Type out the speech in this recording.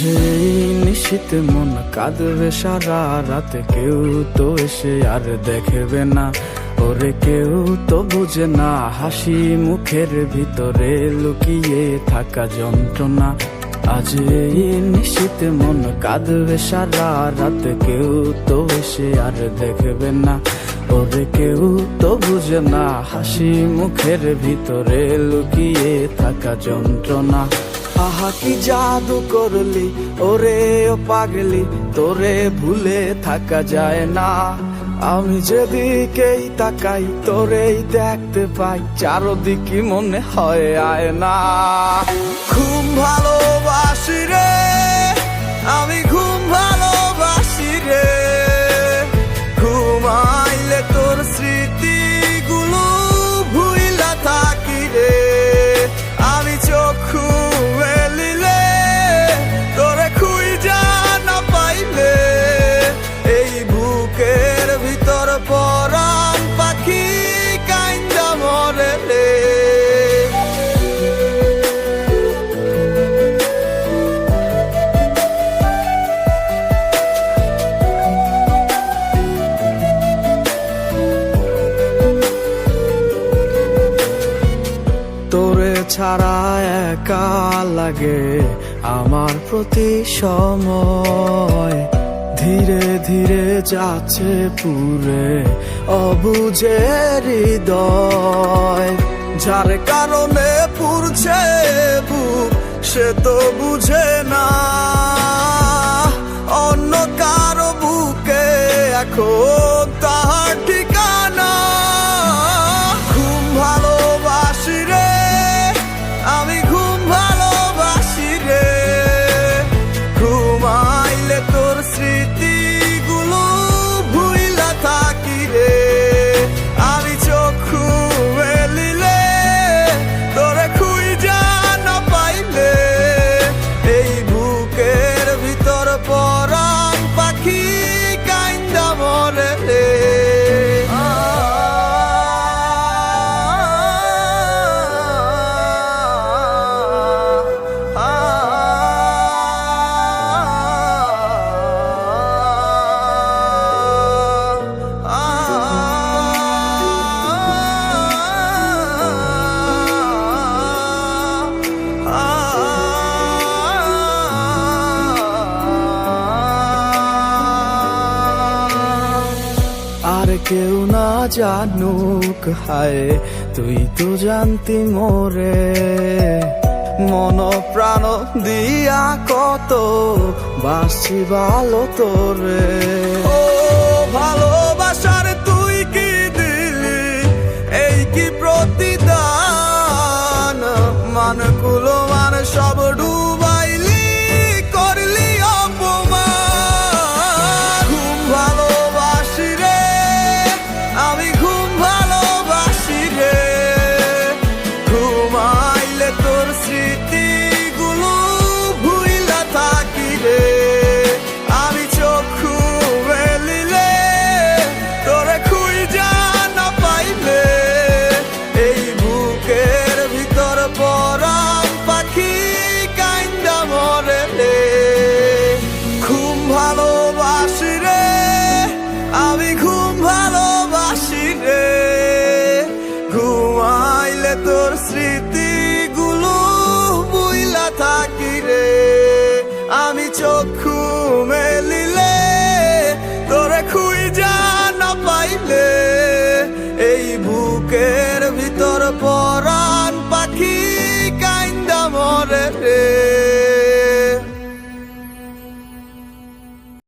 এই নিশীথে মন কাঁদবে সারা রাতে, কেউ তো এসে আর দেখবে না, ওরে কেউ তো বুঝে না হাসি মুখের ভিতরে লুকিয়ে থাকা যন্ত্রণা। আজ এই নিশীথে মন কাঁদবে সারা রাতে, কেউ তো এসে আর দেখবে না, ওরে কেউ তো বুঝে না হাসি মুখের ভিতরে লুকিয়ে থাকা যন্ত্রণা। আহা কি জাদু করলি ওরে ও পাগলি, তোরে ভুলে থাকা যায় না। আমি যেদিকেই তাকাই তোরেই দেখতে পাই, চারদিকে মনে হয় আয়না। ঘুম ভালোবাসি রে আমি, ঘুম ভালোবাসি রে, ঘুমাইলে তোর স্মৃতিগুলো ভুইলা থাকি রে। আমি চক্ষু মেলিলে তোরে খুঁজা না পাইলে, এই বুকের ভিতর পরাণ পাখি কাইন্দা মরে রে। তোরে ছাড়া একা লাগে আমার প্রতি সময়, ধীরে ধীরে যাচ্ছে পুরে অবুঝে হৃদয়। যার কারণে পুরছে বুক সে তো বুঝে না, অন্য কারো বুকে এখন তাহার ঠিকানা। ঘুম ভালোবাসি রে আমি, ঘুম ভালোবাসি রে, ঘুমাইলে তোর স্মৃতিগুলো ভুইলা থাকি রে। আমি চক্ষু মেলিলে তোরে খুঁজা না পাইলে, এই বুকের ভিতর পরাণ পাখি কাইন্দা মরে রে। আর কেউ না জানুক হায়, তুই তো জানতি মোরে, মন প্রাণ দিয়া কত বাসছি ভালো তোরে। ও ভালোবাসার তুই কি দিলি, এই কি প্রতিদান, মানগুলো মান সব ডুবাইলি করলি অপমান। ঘুম ভালোবাসি রে আমি, ঘুম ভালোবাসি রে, ঘুমাইলে তোর স্মৃতিগুলো ভুইলা থাকি রে। আমি চক্ষু মেলিলে তোরে খুঁজা না পাইলে, এই বুকের ভিতর পরাণ পাখি কাইন্দা মরে রে। ঘুম ভালোবাসি রে আমি, ঘুম ভালোবাসি রে, ঘুমাইলে তোর স্মৃতি